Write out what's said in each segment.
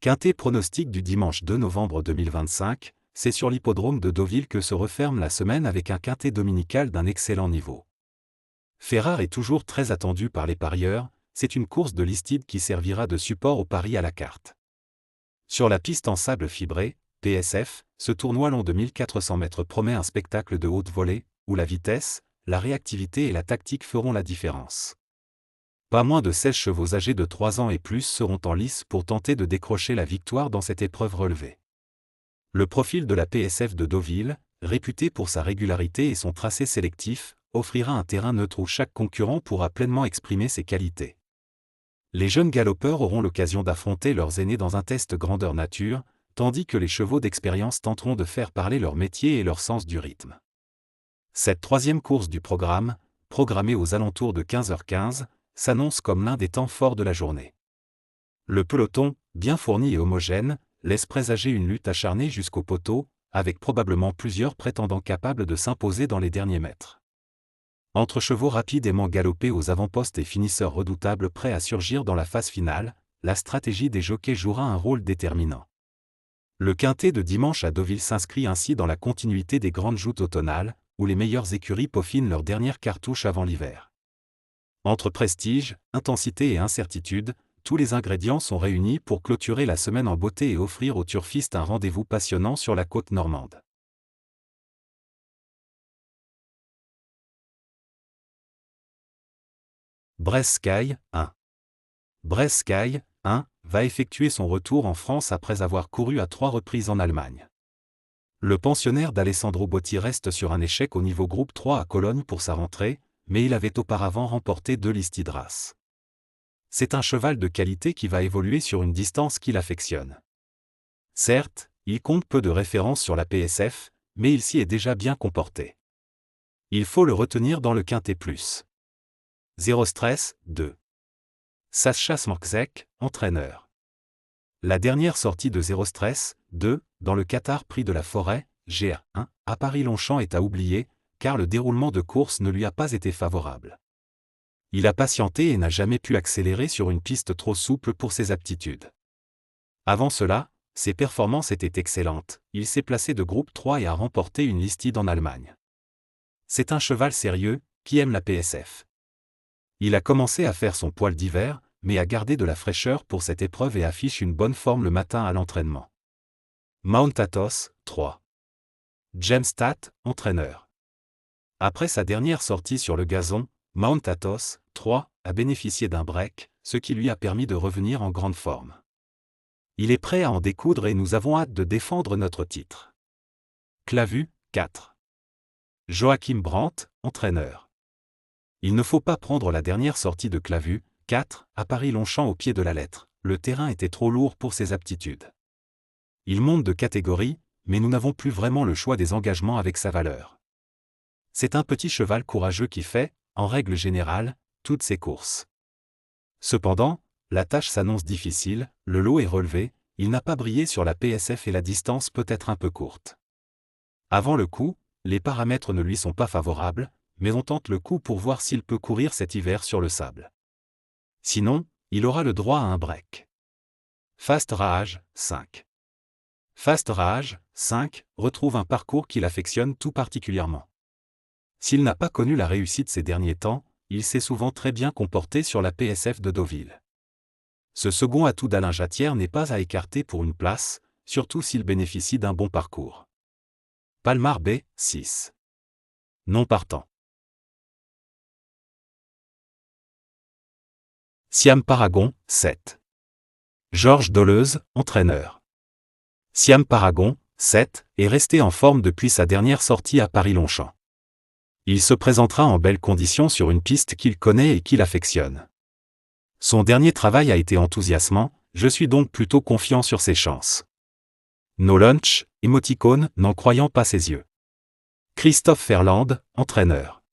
Quintet pronostic du dimanche 2 novembre 2025, c'est sur l'hippodrome de Deauville que se referme la semaine avec un quintet dominical d'un excellent niveau. Ferrare est toujours très attendu par les parieurs, c'est une course de listide qui servira de support aux paris à la carte. Sur la piste en sable fibré, PSF, ce tournoi long de 1400 mètres promet un spectacle de haute volée, où la vitesse, la réactivité et la tactique feront la différence. Pas moins de 16 chevaux âgés de 3 ans et plus seront en lice pour tenter de décrocher la victoire dans cette épreuve relevée. Le profil de la PSF de Deauville, réputé pour sa régularité et son tracé sélectif, offrira un terrain neutre où chaque concurrent pourra pleinement exprimer ses qualités. Les jeunes galopeurs auront l'occasion d'affronter leurs aînés dans un test grandeur nature, tandis que les chevaux d'expérience tenteront de faire parler leur métier et leur sens du rythme. Cette troisième course du programme, programmée aux alentours de 15h15, s'annonce comme l'un des temps forts de la journée. Le peloton, bien fourni et homogène, laisse présager une lutte acharnée jusqu'au poteau, avec probablement plusieurs prétendants capables de s'imposer dans les derniers mètres. Entre chevaux rapides aimant galoper aux avant-postes et finisseurs redoutables prêts à surgir dans la phase finale, la stratégie des jockeys jouera un rôle déterminant. Le quintet de dimanche à Deauville s'inscrit ainsi dans la continuité des grandes joutes automnales, où les meilleures écuries peaufinent leurs dernières cartouches avant l'hiver. Entre prestige, intensité et incertitude, tous les ingrédients sont réunis pour clôturer la semaine en beauté et offrir aux turfistes un rendez-vous passionnant sur la côte normande. Brest Sky, 1. Brest Sky, 1, va effectuer son retour en France après avoir couru à 3 reprises en Allemagne. Le pensionnaire d'Alessandro Botti reste sur un échec au niveau groupe 3 à Cologne pour sa rentrée, mais il avait auparavant remporté 2 Listid Race. C'est un cheval de qualité qui va évoluer sur une distance qu'il affectionne. Certes, il compte peu de références sur la PSF, mais il s'y est déjà bien comporté. Il faut le retenir dans le quintet plus. Zéro Stress, 2. Sascha Smorczek, entraîneur. La dernière sortie de Zéro Stress, 2, dans le Qatar Prix de la Forêt, GR1, à Paris-Longchamp est à oublier, car le déroulement de course ne lui a pas été favorable. Il a patienté et n'a jamais pu accélérer sur une piste trop souple pour ses aptitudes. Avant cela, ses performances étaient excellentes, il s'est placé de groupe 3 et a remporté une Listid en Allemagne. C'est un cheval sérieux, qui aime la PSF. Il a commencé à faire son poil d'hiver, mais a gardé de la fraîcheur pour cette épreuve et affiche une bonne forme le matin à l'entraînement. Mount Athos, 3. James Stott, entraîneur. Après sa dernière sortie sur le gazon, Mount Athos, 3, a bénéficié d'un break, ce qui lui a permis de revenir en grande forme. Il est prêt à en découdre et nous avons hâte de défendre notre titre. Clavu, 4. Joachim Brandt, entraîneur. Il ne faut pas prendre la dernière sortie de Clavu, 4, à Paris-Longchamp au pied de la lettre, le terrain était trop lourd pour ses aptitudes. Il monte de catégorie, mais nous n'avons plus vraiment le choix des engagements avec sa valeur. C'est un petit cheval courageux qui fait, en règle générale, toutes ses courses. Cependant, la tâche s'annonce difficile, le lot est relevé, il n'a pas brillé sur la PSF et la distance peut être un peu courte. Avant le coup, les paramètres ne lui sont pas favorables, mais on tente le coup pour voir s'il peut courir cet hiver sur le sable. Sinon, il aura le droit à un break. Fast Rage, 5. Fast Rage, 5, retrouve un parcours qu'il affectionne tout particulièrement. S'il n'a pas connu la réussite ces derniers temps, il s'est souvent très bien comporté sur la PSF de Deauville. Ce second atout d'Alain Jatière n'est pas à écarter pour une place, surtout s'il bénéficie d'un bon parcours. Palmar B, 6. Non partant. Siam Paragon, 7. Georges Doleuze, entraîneur. Siam Paragon, 7, est resté en forme depuis sa dernière sortie à Paris-Longchamp. Il se présentera en belles conditions sur une piste qu'il connaît et qu'il affectionne. Son dernier travail a été enthousiasmant, je suis donc plutôt confiant sur ses chances. No Lunch, émoticône, n'en croyant pas ses yeux. Christophe Ferland, entraîneur.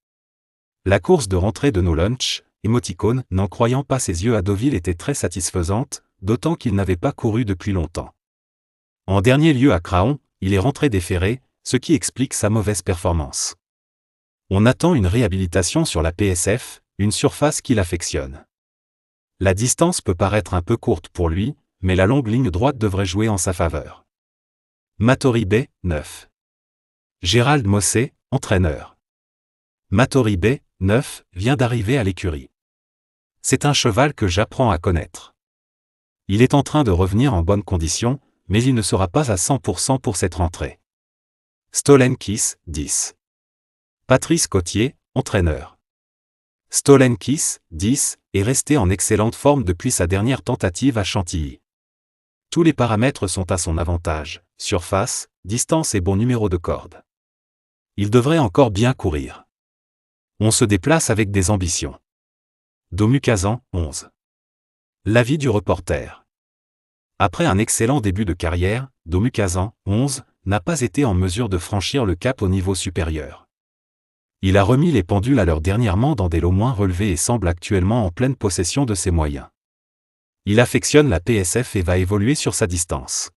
La course de rentrée de No Lunch, émoticône, n'en croyant pas ses yeux à Deauville était très satisfaisante, d'autant qu'il n'avait pas couru depuis longtemps. En dernier lieu à Craon, il est rentré déféré, ce qui explique sa mauvaise performance. On attend une réhabilitation sur la PSF, une surface qu'il affectionne. La distance peut paraître un peu courte pour lui, mais la longue ligne droite devrait jouer en sa faveur. Matoribe, 9. Gérald Mossé, entraîneur. Matoribe, 9, vient d'arriver à l'écurie. C'est un cheval que j'apprends à connaître. Il est en train de revenir en bonne condition, mais il ne sera pas à 100% pour cette rentrée. Stolenkis, 10. Patrice Cotier, entraîneur. Stolenkis, 10, est resté en excellente forme depuis sa dernière tentative à Chantilly. Tous les paramètres sont à son avantage, surface, distance et bon numéro de corde. Il devrait encore bien courir. On se déplace avec des ambitions. Domu Kazan, 11. L'avis du reporter. Après un excellent début de carrière, Domu Kazan, 11, n'a pas été en mesure de franchir le cap au niveau supérieur. Il a remis les pendules à l'heure dernièrement dans des lots moins relevés et semble actuellement en pleine possession de ses moyens. Il affectionne la PSF et va évoluer sur sa distance.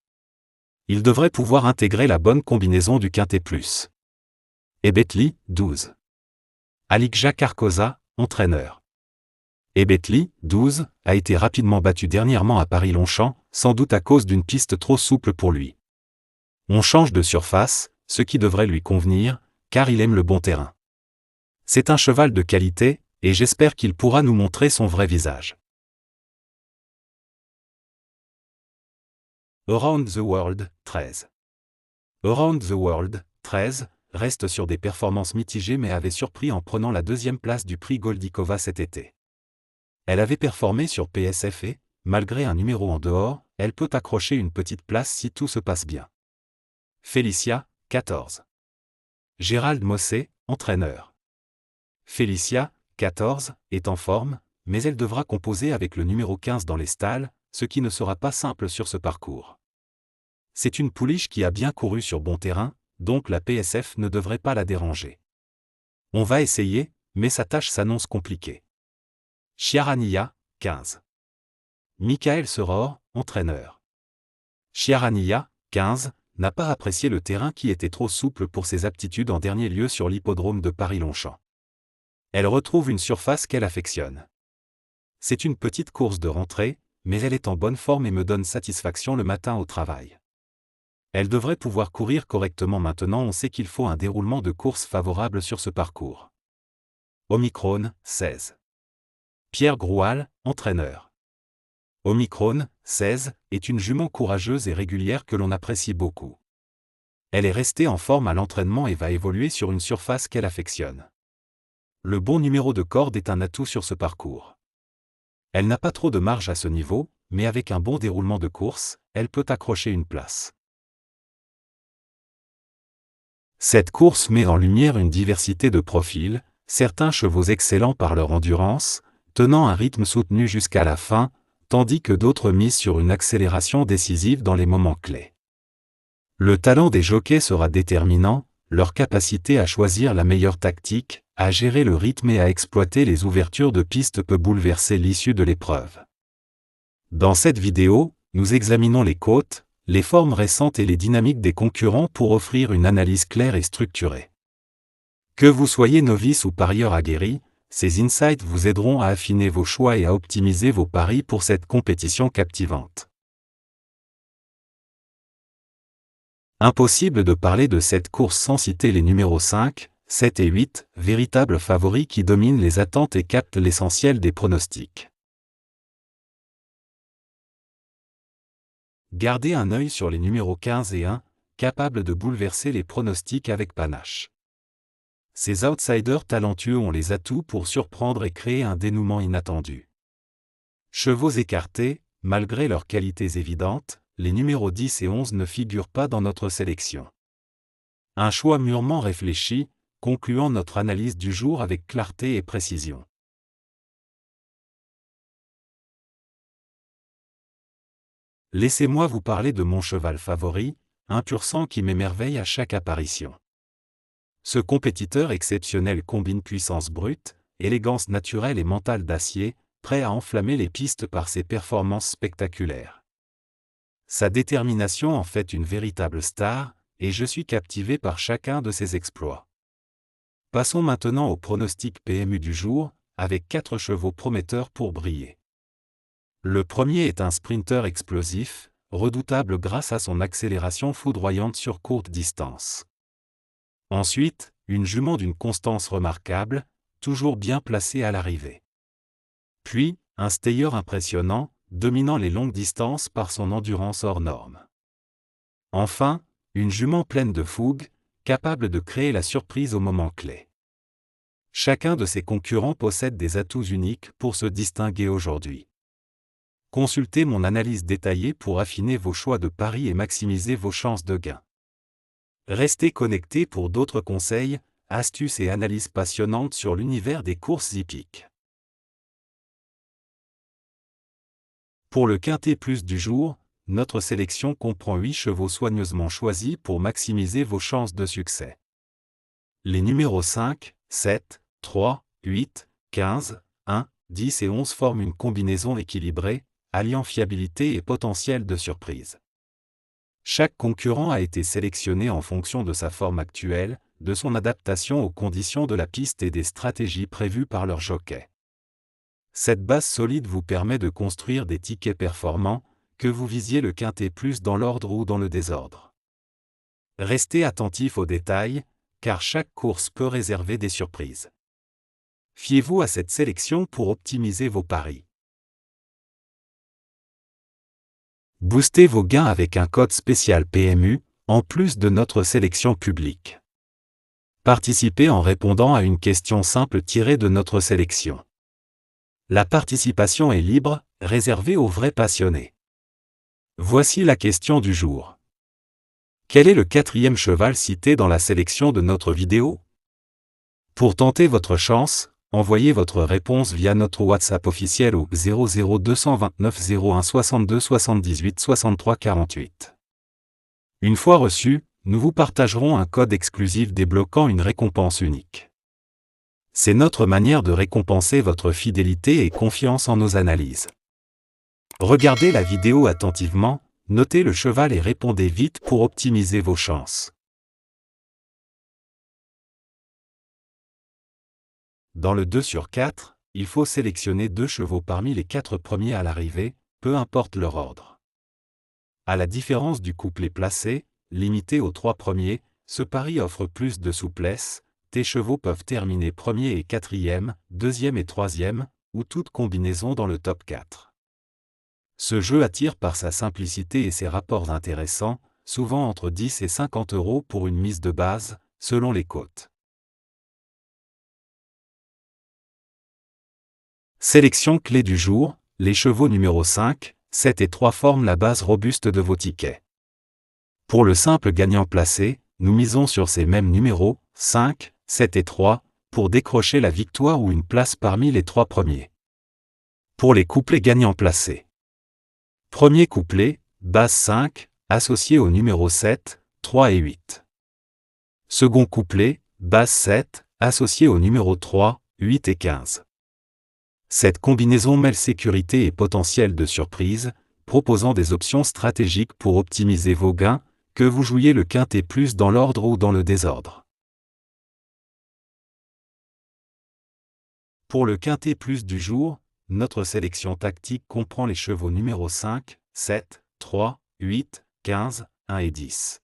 Il devrait pouvoir intégrer la bonne combinaison du quintet plus. Ebetli, 12. Alikja Carcosa, entraîneur. Ebetli, 12, a été rapidement battu dernièrement à Paris-Longchamp, sans doute à cause d'une piste trop souple pour lui. On change de surface, ce qui devrait lui convenir, car il aime le bon terrain. C'est un cheval de qualité, et j'espère qu'il pourra nous montrer son vrai visage. Around the World, 13. Around the World, 13, reste sur des performances mitigées mais avait surpris en prenant la deuxième place du prix Goldikova cet été. Elle avait performé sur PSF et, malgré un numéro en dehors, elle peut accrocher une petite place si tout se passe bien. Félicia, 14. Gérald Mossé, entraîneur. Félicia, 14, est en forme, mais elle devra composer avec le numéro 15 dans les stalles, ce qui ne sera pas simple sur ce parcours. C'est une pouliche qui a bien couru sur bon terrain, donc la PSF ne devrait pas la déranger. On va essayer, mais sa tâche s'annonce compliquée. Chiarania, 15. Michael Seror, entraîneur. Chiarania, 15, n'a pas apprécié le terrain qui était trop souple pour ses aptitudes en dernier lieu sur l'hippodrome de Paris-Longchamp. Elle retrouve une surface qu'elle affectionne. C'est une petite course de rentrée, mais elle est en bonne forme et me donne satisfaction le matin au travail. Elle devrait pouvoir courir correctement maintenant, on sait qu'il faut un déroulement de course favorable sur ce parcours. Omicron, 16. Pierre Groual, entraîneur. Omicron, 16, est une jument courageuse et régulière que l'on apprécie beaucoup. Elle est restée en forme à l'entraînement et va évoluer sur une surface qu'elle affectionne. Le bon numéro de corde est un atout sur ce parcours. Elle n'a pas trop de marge à ce niveau, mais avec un bon déroulement de course, elle peut accrocher une place. Cette course met en lumière une diversité de profils, certains chevaux excellents par leur endurance, tenant un rythme soutenu jusqu'à la fin, tandis que d'autres misent sur une accélération décisive dans les moments clés. Le talent des jockeys sera déterminant, leur capacité à choisir la meilleure tactique, à gérer le rythme et à exploiter les ouvertures de piste peut bouleverser l'issue de l'épreuve. Dans cette vidéo, nous examinons les côtes, les formes récentes et les dynamiques des concurrents pour offrir une analyse claire et structurée. Que vous soyez novice ou parieur aguerri, ces insights vous aideront à affiner vos choix et à optimiser vos paris pour cette compétition captivante. Impossible de parler de cette course sans citer les numéros 5, 7 et 8, véritables favoris qui dominent les attentes et captent l'essentiel des pronostics. Gardez un œil sur les numéros 15 et 1, capables de bouleverser les pronostics avec panache. Ces outsiders talentueux ont les atouts pour surprendre et créer un dénouement inattendu. Chevaux écartés, malgré leurs qualités évidentes, les numéros 10 et 11 ne figurent pas dans notre sélection. Un choix mûrement réfléchi, concluant notre analyse du jour avec clarté et précision. Laissez-moi vous parler de mon cheval favori, un pur sang qui m'émerveille à chaque apparition. Ce compétiteur exceptionnel combine puissance brute, élégance naturelle et mentale d'acier, prêt à enflammer les pistes par ses performances spectaculaires. Sa détermination en fait une véritable star, et je suis captivé par chacun de ses exploits. Passons maintenant au pronostic PMU du jour, avec 4 chevaux prometteurs pour briller. Le premier est un sprinter explosif, redoutable grâce à son accélération foudroyante sur courte distance. Ensuite, une jument d'une constance remarquable, toujours bien placée à l'arrivée. Puis, un stayer impressionnant, dominant les longues distances par son endurance hors norme. Enfin, une jument pleine de fougue, capable de créer la surprise au moment clé. Chacun de ses concurrents possède des atouts uniques pour se distinguer aujourd'hui. Consultez mon analyse détaillée pour affiner vos choix de paris et maximiser vos chances de gain. Restez connectés pour d'autres conseils, astuces et analyses passionnantes sur l'univers des courses hippiques. Pour le Quintet Plus du jour, notre sélection comprend 8 chevaux soigneusement choisis pour maximiser vos chances de succès. Les numéros 5, 7, 3, 8, 15, 1, 10 et 11 forment une combinaison équilibrée, alliant fiabilité et potentiel de surprise. Chaque concurrent a été sélectionné en fonction de sa forme actuelle, de son adaptation aux conditions de la piste et des stratégies prévues par leur jockey. Cette base solide vous permet de construire des tickets performants, que vous visiez le Quintet Plus dans l'ordre ou dans le désordre. Restez attentif aux détails, car chaque course peut réserver des surprises. Fiez-vous à cette sélection pour optimiser vos paris. Boostez vos gains avec un code spécial PMU, en plus de notre sélection publique. Participez en répondant à une question simple tirée de notre sélection. La participation est libre, réservée aux vrais passionnés. Voici la question du jour. Quel est le 4e cheval cité dans la sélection de notre vidéo? Pour tenter votre chance, envoyez votre réponse via notre WhatsApp officiel au 00229 01 62 78 63 48. Une fois reçu, nous vous partagerons un code exclusif débloquant une récompense unique. C'est notre manière de récompenser votre fidélité et confiance en nos analyses. Regardez la vidéo attentivement, notez le cheval et répondez vite pour optimiser vos chances. Dans le 2 sur 4, il faut sélectionner 2 chevaux parmi les 4 premiers à l'arrivée, peu importe leur ordre. À la différence du couplet placé, limité aux 3 premiers, ce pari offre plus de souplesse, tes chevaux peuvent terminer premier et 4e, 2e et 3e, ou toute combinaison dans le top 4. Ce jeu attire par sa simplicité et ses rapports intéressants, souvent entre 10 et 50 € pour une mise de base, selon les cotes. Sélection clé du jour, les chevaux numéro 5, 7 et 3 forment la base robuste de vos tickets. Pour le simple gagnant placé, nous misons sur ces mêmes numéros, 5, 7 et 3, pour décrocher la victoire ou une place parmi les 3 premiers. Pour les couplets gagnants placés. Premier couplet, base 5, associé au numéro 7, 3 et 8. Second couplet, base 7, associé au numéro 3, 8 et 15. Cette combinaison mêle sécurité et potentiel de surprise, proposant des options stratégiques pour optimiser vos gains, que vous jouiez le Quintet Plus dans l'ordre ou dans le désordre. Pour le Quintet Plus du jour, notre sélection tactique comprend les chevaux numéro 5, 7, 3, 8, 15, 1 et 10.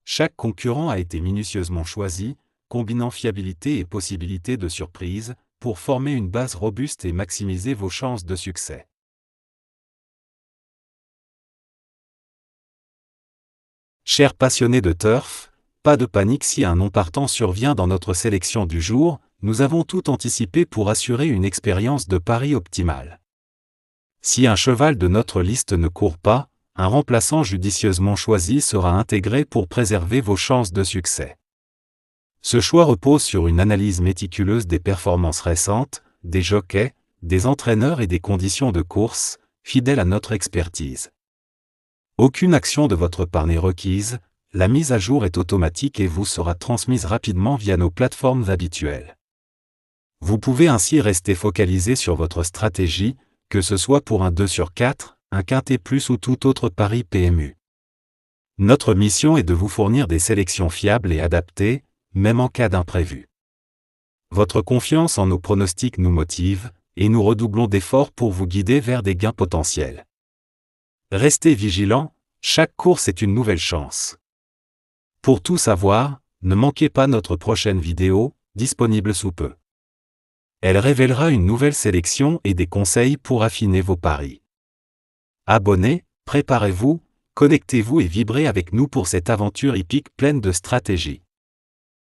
Chaque concurrent a été minutieusement choisi, combinant fiabilité et possibilité de surprise, pour former une base robuste et maximiser vos chances de succès. Chers passionnés de turf, pas de panique si un non-partant survient dans notre sélection du jour, nous avons tout anticipé pour assurer une expérience de pari optimale. Si un cheval de notre liste ne court pas, un remplaçant judicieusement choisi sera intégré pour préserver vos chances de succès. Ce choix repose sur une analyse méticuleuse des performances récentes, des jockeys, des entraîneurs et des conditions de course, fidèles à notre expertise. Aucune action de votre part n'est requise, la mise à jour est automatique et vous sera transmise rapidement via nos plateformes habituelles. Vous pouvez ainsi rester focalisé sur votre stratégie, que ce soit pour un 2 sur 4, un Quintet Plus ou tout autre pari PMU. Notre mission est de vous fournir des sélections fiables et adaptées, même en cas d'imprévu. Votre confiance en nos pronostics nous motive, et nous redoublons d'efforts pour vous guider vers des gains potentiels. Restez vigilants, chaque course est une nouvelle chance. Pour tout savoir, ne manquez pas notre prochaine vidéo, disponible sous peu. Elle révélera une nouvelle sélection et des conseils pour affiner vos paris. Abonnez, préparez-vous, connectez-vous et vibrez avec nous pour cette aventure hippique pleine de stratégie.